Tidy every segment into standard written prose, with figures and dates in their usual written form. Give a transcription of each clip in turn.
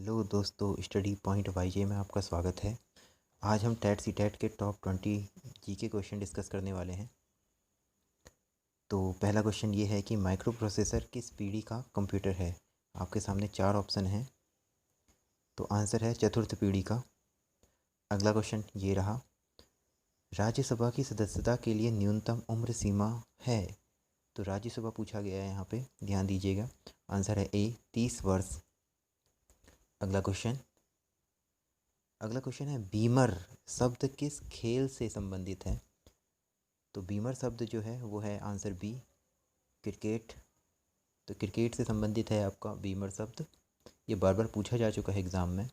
Hello दोस्तों, study point वाईजे में आपका स्वागत है। आज हम टेट सी टेट के टॉप 20 जीके क्वेश्चन डिस्कस करने वाले हैं। तो पहला क्वेश्चन ये है कि माइक्रो प्रोसेसर किस पीढ़ी का कंप्यूटर है। आपके सामने 4 ऑप्शन हैं, तो आंसर है चतुर्थ पीढ़ी का। अगला क्वेश्चन ये रहा, राज्यसभा की सदस्यता के लिए न्यूनतम उम्र सीमा है। तो राज्यसभा पूछा गया है यहाँ पे, ध्यान दीजिएगा। आंसर है ए 30 वर्ष। अगला क्वेश्चन है बीमर शब्द किस खेल से संबंधित है। तो बीमर शब्द जो है वो है आंसर बी क्रिकेट। तो क्रिकेट से संबंधित है आपका बीमर शब्द। ये बार बार पूछा जा चुका है एग्ज़ाम में।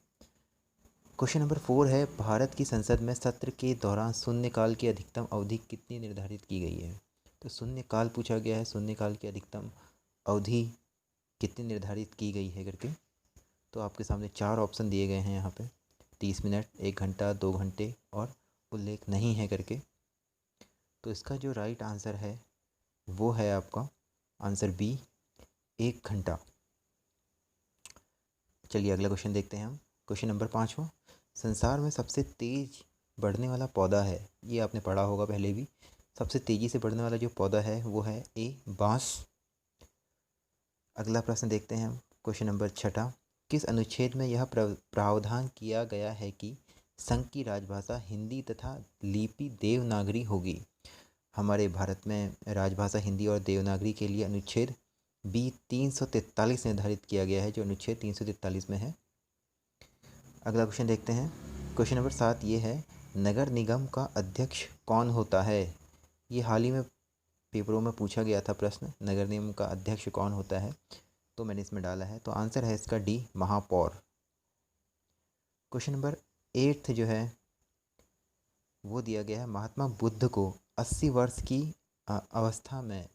क्वेश्चन नंबर 4 है, भारत की संसद में सत्र के दौरान शून्यकाल की अधिकतम अवधि कितनी निर्धारित की गई है। तो शून्यकाल पूछा गया है, शून्यकाल की अधिकतम अवधि कितनी निर्धारित की गई है करके। तो आपके सामने 4 ऑप्शन दिए गए हैं यहाँ पे, 30 मिनट, 1 घंटा, 2 घंटे और उल्लेख नहीं है करके। तो इसका जो राइट आंसर है वो है आपका आंसर बी 1 घंटा। चलिए अगला क्वेश्चन देखते हैं हम। क्वेश्चन नंबर 5वां, संसार में सबसे तेज बढ़ने वाला पौधा है। ये आपने पढ़ा होगा पहले भी। सबसे तेज़ी से बढ़ने वाला जो पौधा है वो है ए बांस। अगला प्रश्न देखते हैं हम। क्वेश्चन नंबर 6, किस अनुच्छेद में यह प्रावधान किया गया है कि संघ की राजभाषा हिंदी तथा लिपि देवनागरी होगी। हमारे भारत में राजभाषा हिंदी और देवनागरी के लिए अनुच्छेद बी 343 निर्धारित किया गया है, जो अनुच्छेद 343 में है। अगला क्वेश्चन देखते हैं। क्वेश्चन नंबर 7 ये है, नगर निगम का अध्यक्ष कौन होता है। ये हाल ही में पेपरों में पूछा गया था प्रश्न, नगर निगम का अध्यक्ष कौन होता है। तो मैंने इसमें डाला है, तो आंसर है इसका डी महापौर। क्वेश्चन नंबर 8 जो है वो दिया गया है, महात्मा बुद्ध को 80 वर्ष की अवस्था में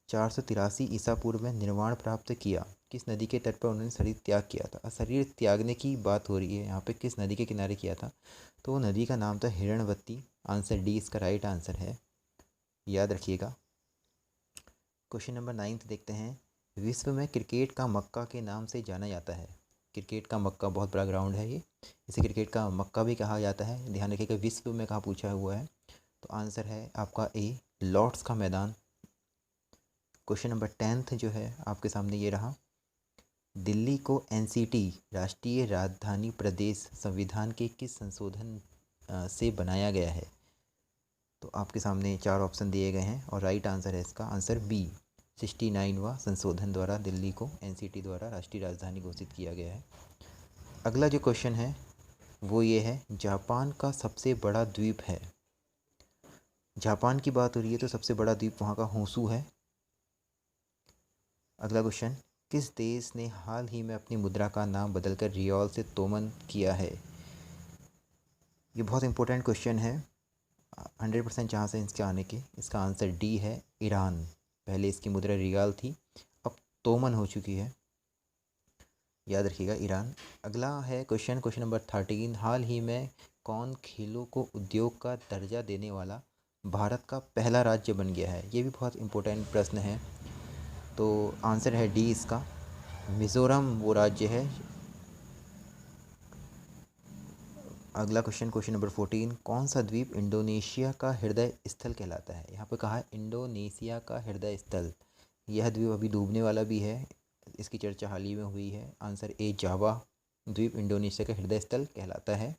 483 ईसा पूर्व में निर्वाण प्राप्त किया। किस नदी के तट पर उन्होंने शरीर त्याग किया था। शरीर त्यागने की बात हो रही है यहाँ पे, किस नदी के किनारे किया था। तो वो नदी का नाम था हिरणवती। आंसर डी इसका राइट आंसर है, याद रखिएगा। क्वेश्चन नंबर 9 देखते हैं, विश्व में क्रिकेट का मक्का के नाम से जाना जाता है। क्रिकेट का मक्का, बहुत बड़ा ग्राउंड है ये, इसे क्रिकेट का मक्का भी कहा जाता है। ध्यान रखिएगा विश्व में कहाँ पूछा हुआ है। तो आंसर है आपका ए लॉर्ड्स का मैदान। क्वेश्चन नंबर 10 जो है आपके सामने ये रहा, दिल्ली को एनसीटी राष्ट्रीय राजधानी प्रदेश संविधान के किस संशोधन से बनाया गया है। तो आपके सामने 4 ऑप्शन दिए गए हैं और राइट आंसर है इसका आंसर बी 69वां संशोधन द्वारा दिल्ली को एनसीटी द्वारा राष्ट्रीय राजधानी घोषित किया गया है। अगला जो क्वेश्चन है वो ये है, जापान का सबसे बड़ा द्वीप है। जापान की बात हो रही है तो सबसे बड़ा द्वीप वहाँ का होंशु है। अगला क्वेश्चन, किस देश ने हाल ही में अपनी मुद्रा का नाम बदलकर रियाल से तोमन किया है। ये बहुत इंपॉर्टेंट क्वेश्चन है, 100% चांस है इसके आने के। इसका आंसर डी है ईरान। पहले इसकी मुद्रा रियाल थी, अब तोमन हो चुकी है, याद रखिएगा ईरान। अगला है क्वेश्चन नंबर 13, हाल ही में कौन खेलों को उद्योग का दर्जा देने वाला भारत का पहला राज्य बन गया है। ये भी बहुत इंपॉर्टेंट प्रश्न है। तो आंसर है डी इसका, मिज़ोरम वो राज्य है। अगला क्वेश्चन नंबर 14, कौन सा द्वीप इंडोनेशिया का हृदय स्थल कहलाता है। यहाँ पे कहा है इंडोनेशिया का हृदय स्थल। यह द्वीप अभी डूबने वाला भी है, इसकी चर्चा हाल ही में हुई है। आंसर ए जावा द्वीप इंडोनेशिया का हृदय स्थल कहलाता है।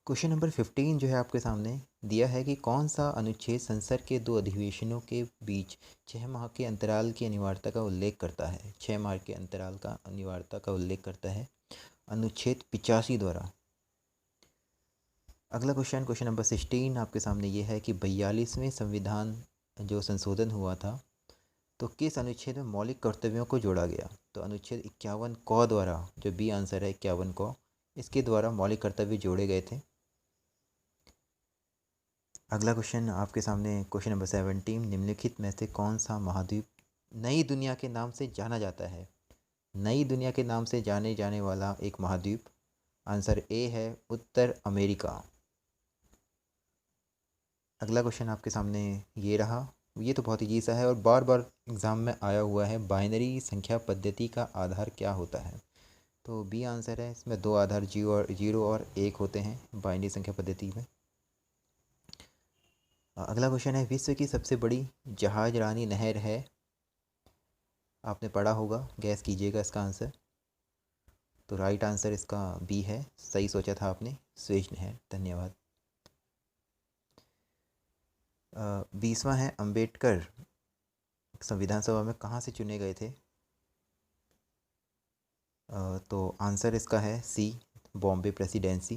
क्वेश्चन नंबर 15 जो है आपके सामने दिया है कि कौन सा अनुच्छेद संसद के 2 अधिवेशनों के बीच 6 माह के अंतराल की अनिवार्यता का उल्लेख करता है। 6 माह के अंतराल का अनिवार्यता का उल्लेख करता है अनुच्छेद 85 द्वारा। अगला क्वेश्चन नंबर 16 आपके सामने ये है कि 42वें संविधान जो संशोधन हुआ था तो किस अनुच्छेद में मौलिक कर्तव्यों को जोड़ा गया। तो अनुच्छेद 51 क द्वारा, जो बी आंसर है 51 क, इसके द्वारा मौलिक कर्तव्य जोड़े गए थे। अगला क्वेश्चन आपके सामने क्वेश्चन नंबर 17, निम्नलिखित में से कौन सा महाद्वीप नई दुनिया के नाम से जाना जाता है। नई दुनिया के नाम से जाने जाने वाला एक महाद्वीप, आंसर ए है उत्तर अमेरिका। अगला क्वेश्चन आपके सामने ये रहा, ये तो बहुत इजी सा है और बार बार एग्ज़ाम में आया हुआ है, बाइनरी संख्या पद्धति का आधार क्या होता है। तो बी आंसर है। इसमें दो आधार जीरो और एक होते हैं बाइनरी संख्या पद्धति में। अगला क्वेश्चन है, विश्व की सबसे बड़ी जहाज रानी नहर है। आपने पढ़ा होगा, गैस कीजिएगा इसका आंसर। तो राइट आंसर इसका बी है, सही सोचा था आपने, स्वेज नहर। धन्यवाद। 20वां है, अंबेडकर संविधान सभा में कहाँ से चुने गए थे? तो आंसर इसका है सी, बॉम्बे प्रेसिडेंसी।